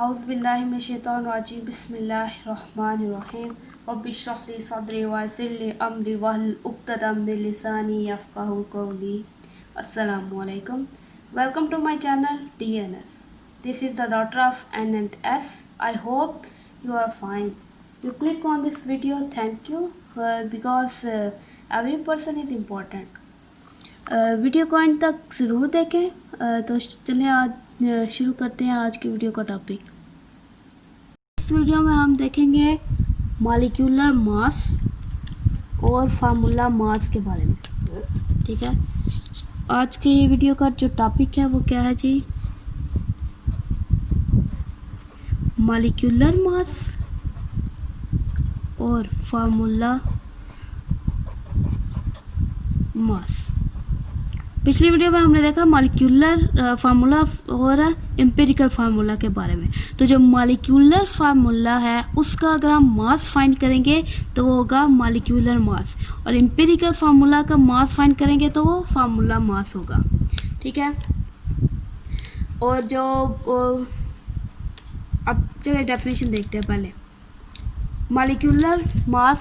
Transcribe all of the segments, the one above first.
औज़ुबिल्लाहिमिनश्शैतानिर्रजीम बिस्मिल्लाहिर्रहमानिर्रहीम रब्बिश इश्रह ली सदरी व यस्सिर ली अमरी वहलुल उक़दतम मिन लिसानी यफ़क़हू क़ौली। अस्सलामु अलैकुम। Welcome to my channel DNS. This is the daughter of N and S. I hope you are fine. You click on this video, thank you, because every person is important. Video को अंत तक ज़रूर देखें। तो चलिए आज शुरू करते हैं आज की वीडियो का टॉपिक। इस वीडियो में हम देखेंगे मॉलिक्यूलर मास और फार्मूला मास के बारे में। ठीक है, आज के ये वीडियो का जो टॉपिक है वो क्या है जी? मॉलिक्यूलर मास और फार्मूला मास। पिछली वीडियो में हमने देखा मॉलिक्यूलर फार्मूला और एम्पिरिकल फार्मूला के बारे में। तो जो मॉलिक्यूलर फार्मूला है उसका अगर हम मास फाइंड करेंगे तो वो होगा मॉलिक्यूलर मास, और एम्पिरिकल फार्मूला का मास फाइंड करेंगे तो वो फार्मूला मास होगा। ठीक है, और जो अब चलिए डेफिनेशन देखते हैं। पहले मॉलिक्यूलर मास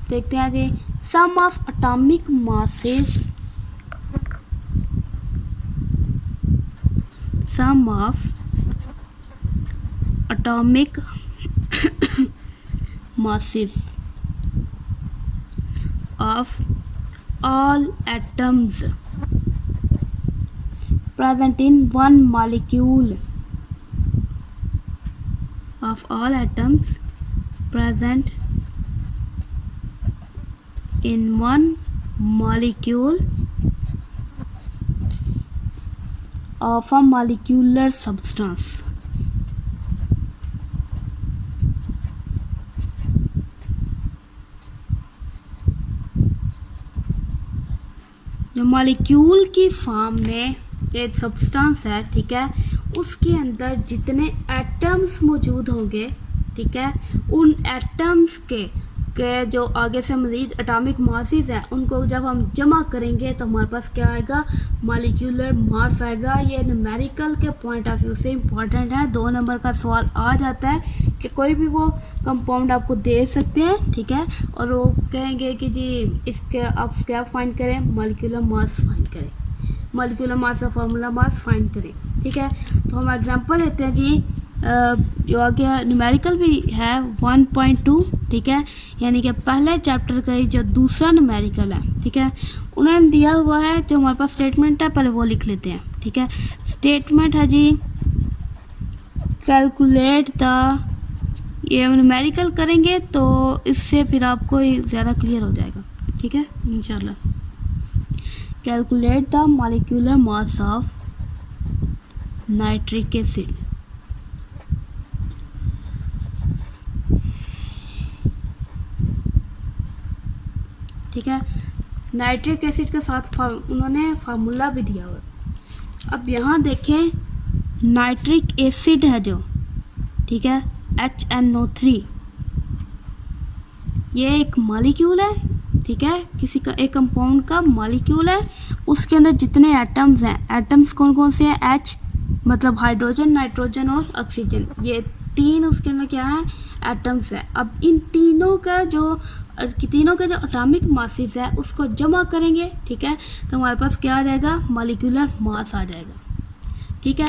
देखते हैं जी। Sum of atomic masses, sum of atomic masses of all atoms present in one molecule, of all atoms present in one molecule of a molecular substance. जो मॉलिक्यूल की फॉर्म में एक substance है, ठीक है, उसके अंदर जितने एटम्स मौजूद होंगे, ठीक है, उन एटम्स के जो आगे से मज़ीद एटॉमिक मासेस हैं उनको जब हम जमा करेंगे तो हमारे पास क्या आएगा? मॉलिक्यूलर मास आएगा। ये न्यूमेरिकल के पॉइंट ऑफ व्यू से इम्पॉर्टेंट है। 2 नंबर का सवाल आ जाता है कि कोई भी वो कंपाउंड आपको दे सकते हैं, ठीक है, और वो कहेंगे कि जी इसके आप क्या फाइंड करें? मॉलिक्यूलर मास फाइंड करें, मॉलिक्यूलर मास और फार्मूला मास फाइंड करें। ठीक है, तो हम एग्जांपल लेते हैं जी। जो आगे न्यूमेरिकल भी है 1.2, ठीक है, यानी कि पहले चैप्टर का ही जो दूसरा न्यूमेरिकल है, ठीक है, उन्होंने दिया हुआ है। जो हमारे पास स्टेटमेंट है पहले वो लिख लेते हैं। ठीक है, स्टेटमेंट है जी कैलकुलेट द, ये न्यूमेरिकल करेंगे तो इससे फिर आपको ज़्यादा क्लियर हो जाएगा। ठीक है, इंशाल्लाह। Calculate the molecular mass of nitric acid. ठीक है, नाइट्रिक एसिड के साथ उन्होंने फार्मूला भी दिया हुआ। अब यहाँ देखें, नाइट्रिक एसिड है जो, ठीक है, HNO3, ये एक मॉलिक्यूल है। ठीक है, किसी का एक कंपाउंड का मॉलिक्यूल है। उसके अंदर जितने एटम्स हैं, एटम्स कौन कौन से हैं? H मतलब हाइड्रोजन, नाइट्रोजन और ऑक्सीजन, ये 3 उसके अंदर क्या है? एटम्स है। अब इन तीनों का जो एटॉमिक मासेस है उसको जमा करेंगे, ठीक है, तो हमारे पास क्या आ जाएगा? मॉलिक्यूलर मास आ जाएगा। ठीक है,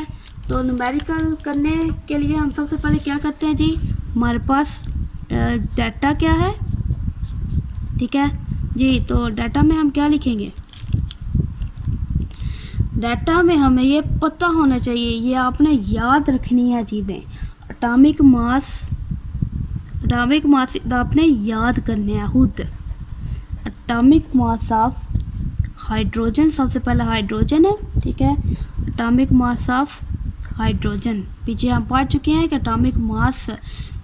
तो न्यूमेरिकल करने के लिए हम सबसे पहले क्या करते हैं जी? हमारे पास डाटा क्या है? ठीक है जी, तो डाटा में हम क्या लिखेंगे? डाटा में हमें ये पता होना चाहिए, ये आपने याद रखनी है चीज़ें। एटॉमिक मास आपने याद करने हैं खुद। एटॉमिक मास ऑफ हाइड्रोजन, सबसे पहला हाइड्रोजन है। ठीक है, एटॉमिक मास ऑफ हाइड्रोजन, पीछे हम पढ़ चुके हैं कि एटॉमिक मास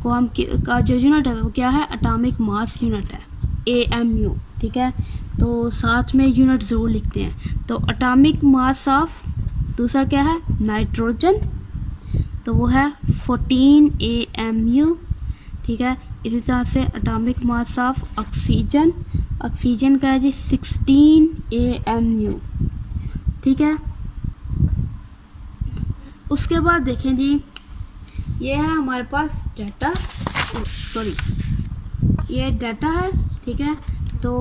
को हम का जो यूनिट है वो क्या है? एटॉमिक मास यूनिट है, AMU। ठीक है, तो साथ में यूनिट ज़रूर लिखते हैं। तो एटॉमिक मास ऑफ दूसरा क्या है? नाइट्रोजन, तो वो है 14 AMU। ठीक है, इसी तरह से atomic mass of oxygen, oxygen का है जी 16 AMU। ठीक है, उसके बाद देखें जी, ये है हमारे पास डाटा, सॉरी ये डाटा है, ठीक है। तो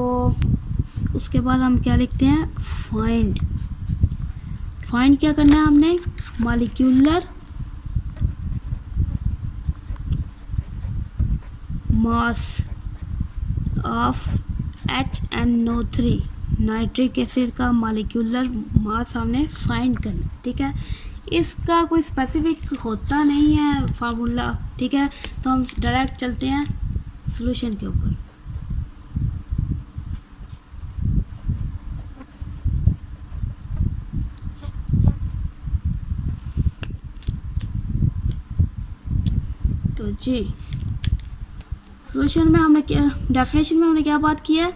उसके बाद हम क्या लिखते हैं, फाइंड। फाइंड क्या करना है हमने, molecular mass of HNO3, nitric acid का मॉलिक्यूलर मास हमने फाइंड करना, ठीक है। इसका कोई स्पेसिफिक होता नहीं है फार्मूला, ठीक है। तो हम डायरेक्ट चलते हैं सॉल्यूशन के ऊपर। तो जी सॉल्यूशन में हमने क्या, डेफिनेशन में हमने क्या बात की है,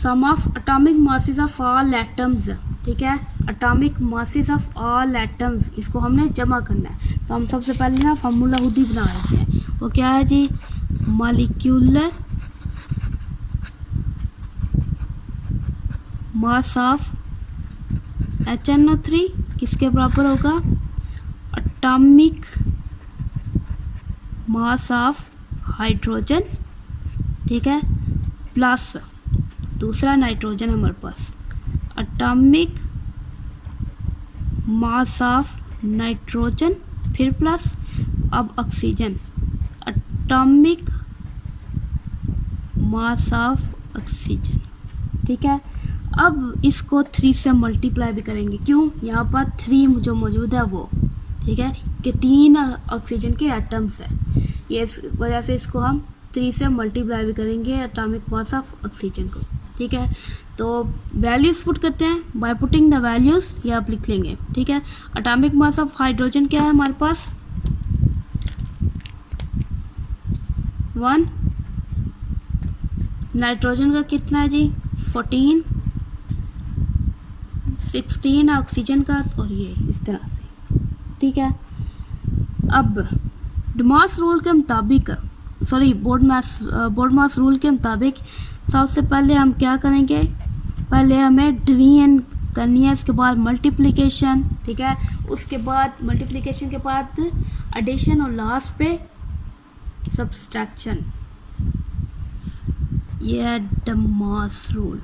sum of atomic masses of all atoms, ठीक है। Atomic masses of all atoms, इसको हमने जमा करना है। तो हम सबसे पहले ना फार्मूला खुद ही बना लेते हैं। वो क्या है जी, मॉलिक्यूलर मास ऑफ HNO3 किसके बराबर होगा, एटॉमिक मास ऑफ हाइड्रोजन, ठीक है, प्लस दूसरा नाइट्रोजन हमारे पास, एटॉमिक मास ऑफ नाइट्रोजन, फिर प्लस अब oxygen, atomic mass of oxygen, ठीक है। अब इसको 3 से मल्टीप्लाई भी करेंगे, क्यों, यहाँ पर 3 जो मौजूद है वो, ठीक है, कि 3 ऑक्सीजन के एटम्स है, ये इस वजह से इसको हम 3 से मल्टीप्लाई भी करेंगे एटॉमिक मास ऑफ ऑक्सीजन को, ठीक है। तो वैल्यूज पुट करते हैं, बाय पुटिंग द वैल्यूज ये आप लिख लेंगे, ठीक है। एटॉमिक मास ऑफ हाइड्रोजन क्या है हमारे पास, 1, नाइट्रोजन का कितना है जी, 14, 16 ऑक्सीजन का, और ये इस तरह से, ठीक है। अब डमास रूल के मुताबिक, सॉरी बोर्ड मास रूल के मुताबिक सबसे पहले हम क्या करेंगे, पहले हमें डिवीजन करनी है, उसके बाद मल्टीप्लिकेशन, ठीक है। उसके बाद मल्टीप्लिकेशन के बाद एडिशन और लास्ट पे सब्सट्रैक्शन। ये है DMAS rule,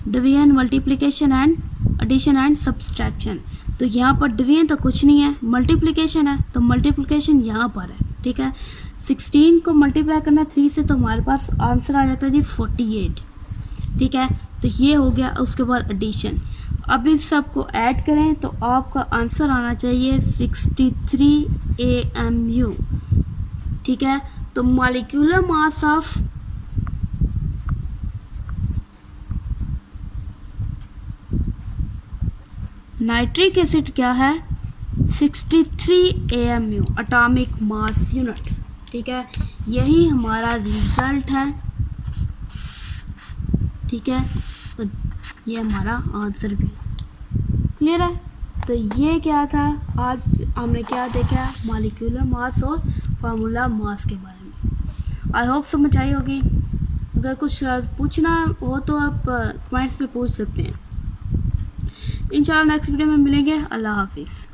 division, multiplication and addition and subtraction. तो यहाँ पर डिवीजन तो कुछ नहीं है, मल्टीप्लिकेशन है, तो मल्टीप्लिकेशन यहाँ पर है, ठीक है। 16 को मल्टीप्लाई करना 3 से, तो हमारे पास आंसर आ जाता है जी 48, ठीक है। तो ये हो गया। उसके बाद एडिशन, अब इस सब को ऐड करें तो आपका आंसर आना चाहिए 63 AMU, ठीक है। तो molecular mass of nitric acid क्या है, 63 AMU, एटॉमिक मास यूनिट, ठीक है। यही हमारा रिजल्ट है, ठीक है। तो ये हमारा आंसर भी क्लियर है। तो ये क्या था, आज हमने क्या देखा, मॉलिक्यूलर मास और फार्मूला मास के बारे में। आई होप समझ आई होगी। अगर कुछ पूछना हो तो आप कमेंट्स में पूछ सकते हैं। इंशाल्लाह नेक्स्ट वीडियो में मिलेंगे। अल्लाह हाफिज़।